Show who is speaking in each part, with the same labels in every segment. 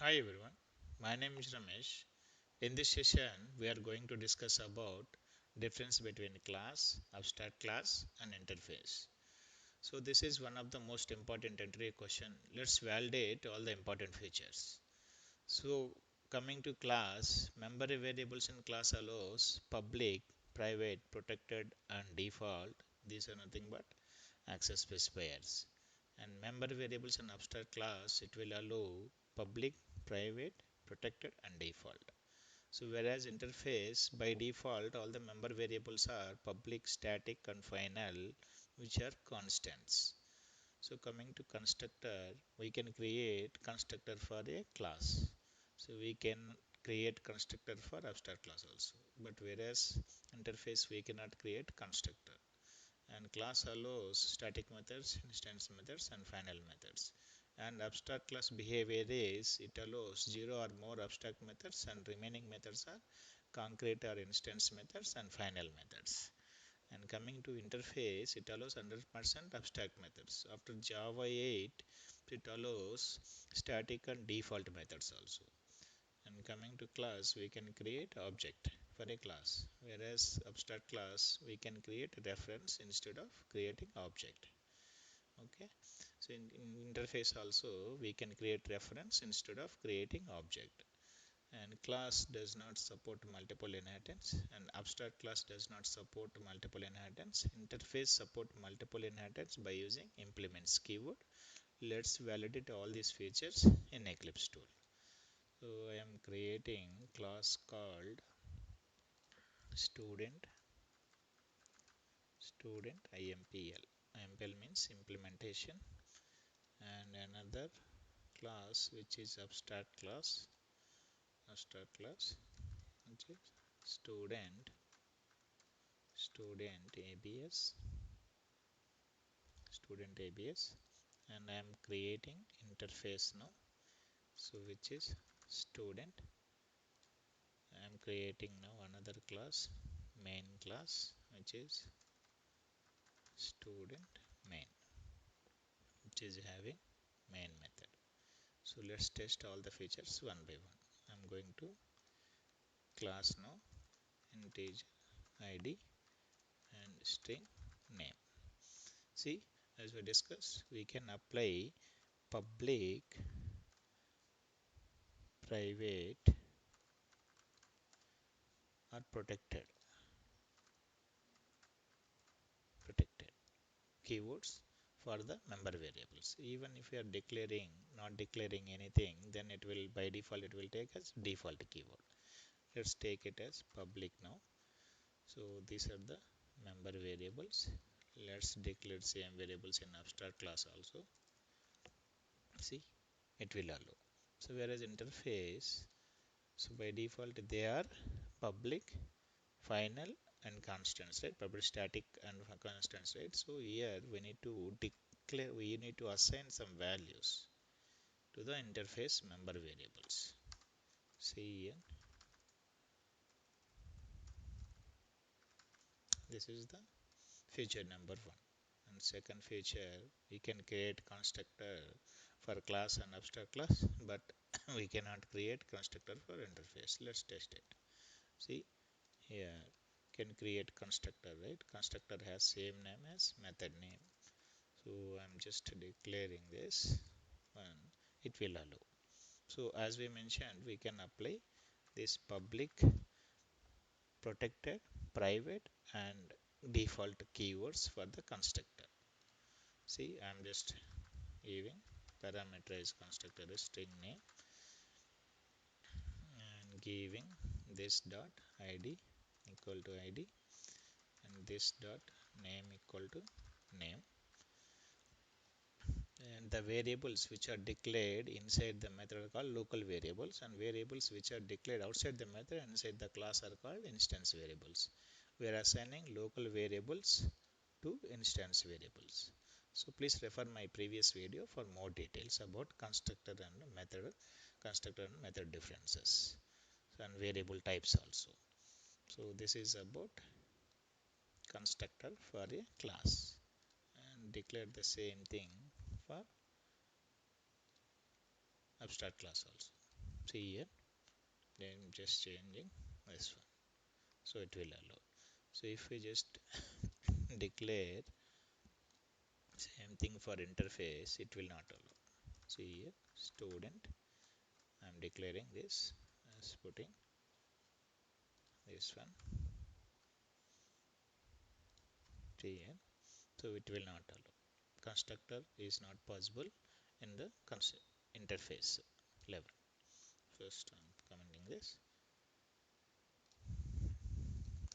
Speaker 1: Hi everyone, my name is Ramesh. In this session, we are going to discuss about difference between class, abstract class, and interface. So this is one of the most important entry question. Let's validate all the important features. So coming to class, member variables in class allows public, private, protected, and default. These are nothing but access specifiers. And member variables in abstract class, it will allow public, private, protected, and default. So whereas interface by default all the member variables are public, static, and final, which are constants. So coming to constructor, we can create constructor for a class. So we can create constructor for abstract class also. But whereas interface we cannot create constructor. And class allows static methods, instance methods, and final methods. And abstract class behavior is it allows zero or more abstract methods, and remaining methods are concrete or instance methods and final methods. And coming to interface, it allows 100% abstract methods. After Java 8, it allows static and default methods also. And coming to class, we can create object for a class, whereas abstract class we can create reference instead of creating object. Okay, so in interface also we can create reference instead of creating object. And class does not support multiple inheritance, and abstract class does not support multiple inheritance. Interface support multiple inheritance by using implements keyword. Let's validate all these features in Eclipse tool. So I am creating class called student IMPL. IMPL means implementation, and another class which is abstract class which is student student ABS student ABS, and I am creating interface now. So which is student. I am creating now another class, main class, which is student main, which is having main method. So let's test all the features one by one. I'm going to class now, integer id and string name. See, as we discussed, we can apply public, private, or protected keywords for the member variables. Even if you are declaring not declaring anything, then it will by default it will take as default keyword. Let's take it as public now. So these are the member variables. Let's declare same variables in abstract class also. See, it will allow. So whereas interface, so by default they are public, final, and constants, right? Public, static, and constants, right? So here we need to declare, we need to assign some values to the interface member variables. See here, this is the feature number one. And second feature, we can create constructor for class and abstract class, but we cannot create constructor for interface. Let's test it. See here, can create constructor, right? Constructor has same name as method name. So I'm just declaring this one, it will allow. So as we mentioned, we can apply this public, protected, private, and default keywords for the constructor. See, I'm just giving parameterized constructor is string name and giving this dot id equal to id and this dot name equal to name, and the variables which are declared inside the method are called local variables, and variables which are declared outside the method and inside the class are called instance variables. We are assigning local variables to instance variables. So please refer my previous video for more details about constructor and method differences and variable types also. So this is about constructor for a class, and declare the same thing for abstract class also. See here, then just changing this one, so it will allow. So if we just declare same thing for interface, it will not allow. See here, student, I'm declaring this as putting this one. See here, so it will not allow. Constructor is not possible in the interface level. First I'm commenting this.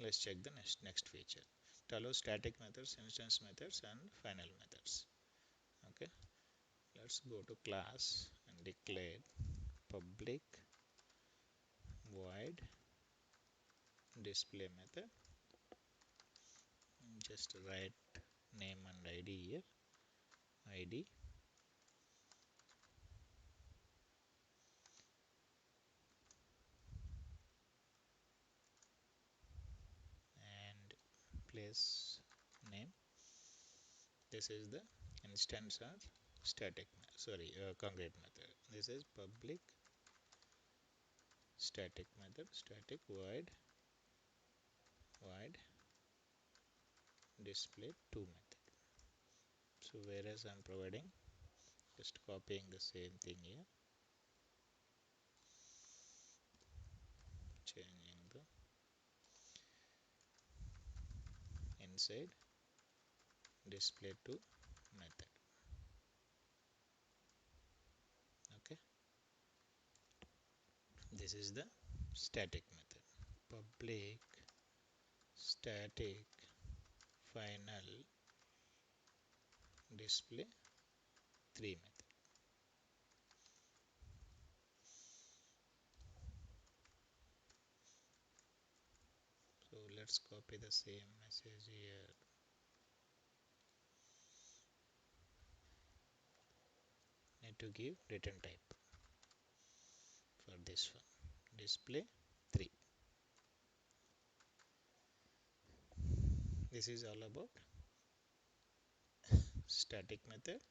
Speaker 1: Let's check the next feature. It allows static methods, instance methods, and final methods. Okay, let's go to class and declare public void display method. Just write name and id here. Id and place name. This is the instance or static, sorry, concrete method. This is public static method, static void display to method. So whereas I'm providing, just copying the same thing here, changing the inside display to method. Okay, this is the static method, public static final display 3 method. So let's copy the same message here. Need to give return type for this one, display 3. This is all about static method,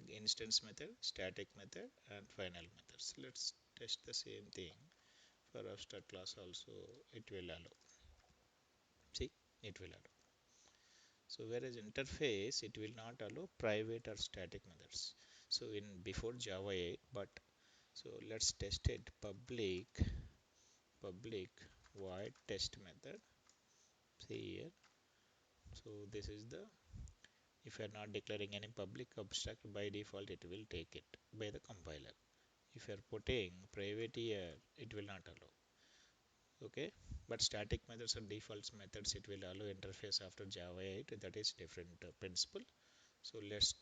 Speaker 1: instance method, static method, and final methods. Let's test the same thing for abstract class also. It will allow. See, it will allow. So whereas interface, it will not allow private or static methods. So in before Java 8, but so let's test it. Public void test method. See here. So this is the, if you are not declaring any public abstract, by default it will take it by the compiler. If you are putting private here, it will not allow. Okay, but static methods or default methods, it will allow interface after Java 8. That is different principle. So let's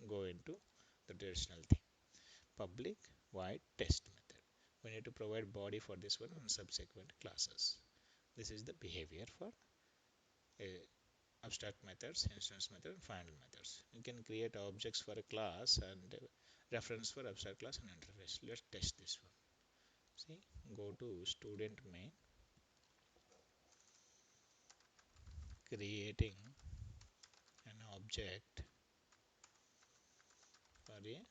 Speaker 1: go into the traditional thing. Public void test method. We need to provide body for this one and subsequent classes. This is the behavior for abstract methods, instance method, final methods. You can create objects for a class and reference for abstract class and interface. Let's test this one. See, go to student main, creating an object for a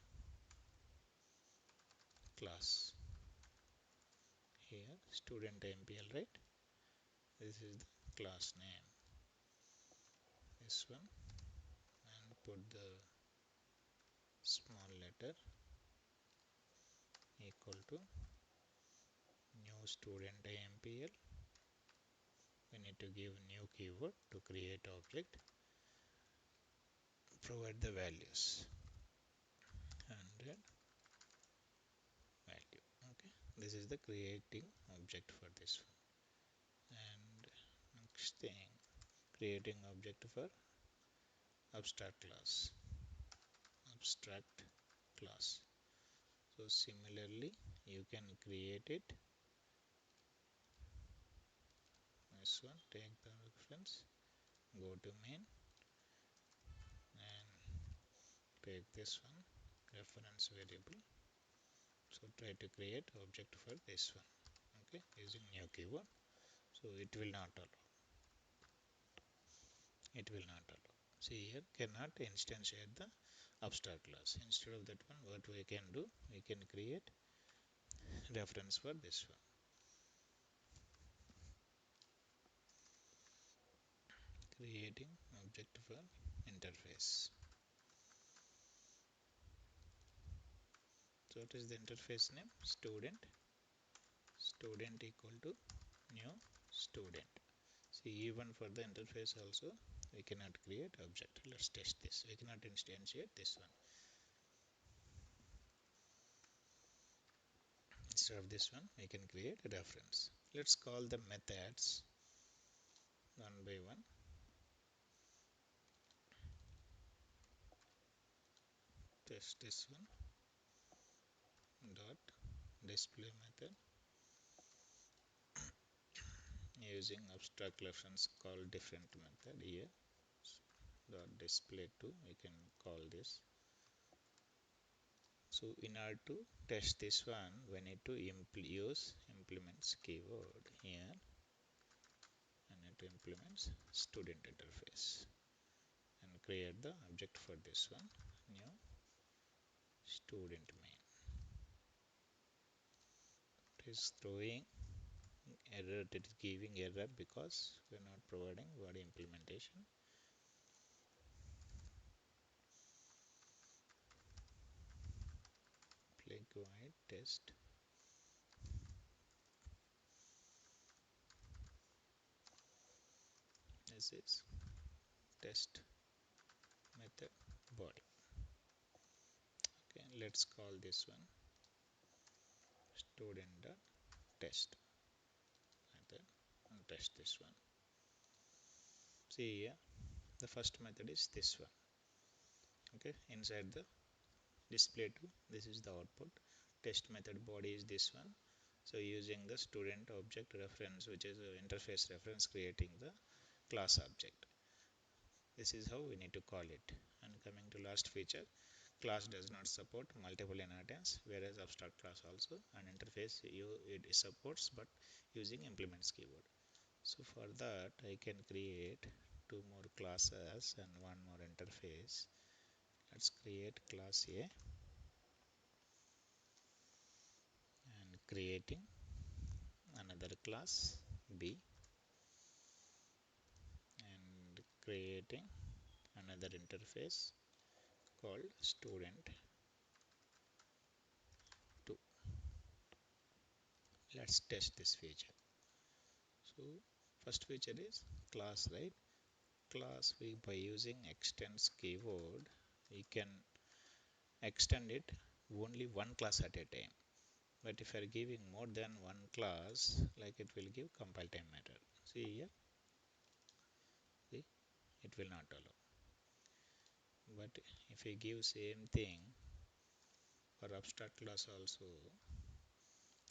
Speaker 1: class. Here, student MPL, right? This is the class name. This one, and put the small letter equal to new student MPL. We need to give new keyword to create object. Provide the values 100 value. Okay, this is the creating object for this one. And next thing, creating object for abstract class. Abstract class. So similarly, you can create it. This one, take the reference, go to main, and take this one, reference variable. So try to create object for this one. Okay, using new keyword. So it will not allow. It will not allow. See here, cannot instantiate the abstract class. Instead of that one, what we can do, we can create reference for this one. Creating object for interface. So what is the interface name? Student equal to new student. See, even for the interface also we cannot create object. Let's test this. We cannot instantiate this one. Instead of this one, we can create a reference. Let's call the methods one by one. Test this one. Dot display method using abstract reference called different method here. Dot display to, we can call this. So in order to test this one, we need to use implements keyword here. I need to implement student interface and create the object for this one. New student main. It is throwing error, it is giving error because we are not providing body implementation. Play void test. This is test method body. Okay, let's call this one student dot test method and test this one. See here, the first method is this one. Okay, inside the display to, this is the output. Test method body is this one. So using the student object reference, which is a interface reference, creating the class object. This is how we need to call it. And coming to last feature, class does not support multiple inheritance, whereas abstract class also, and interface it supports but using implements keyword. So for that I can create two more classes and one more interface. Let's create class A and creating another class B and creating another interface called student 2. Let's test this feature. So first feature is class, right? Class, we by using extends keyword we can extend it only one class at a time. But if you are giving more than one class, like it will give compile time matter. See here, see, it will not allow. But if we give same thing for abstract class also,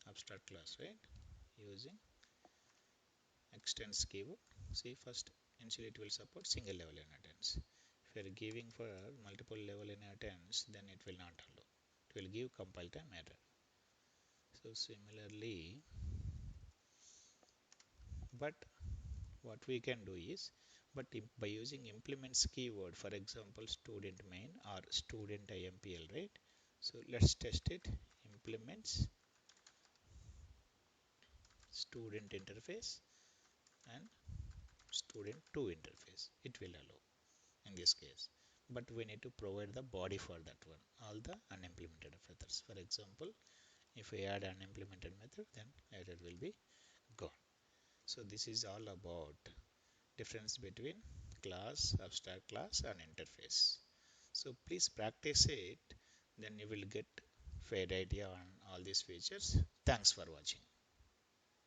Speaker 1: abstract class, right? Using extends keyword. See, first initially it will support single level inheritance. If you are giving for multiple level inheritance, then it will not allow. It will give compile time error. So similarly, but what we can do is, but by using implements keyword, for example student main or student impl, right? So let's test it. Implements student interface and student to interface, it will allow in this case. But we need to provide the body for that one, all the unimplemented methods. For example, if we add an implemented method, then error will be gone. So this is all about difference between class, abstract class and interface. So please practice it, then you will get fair idea on all these features. Thanks for watching.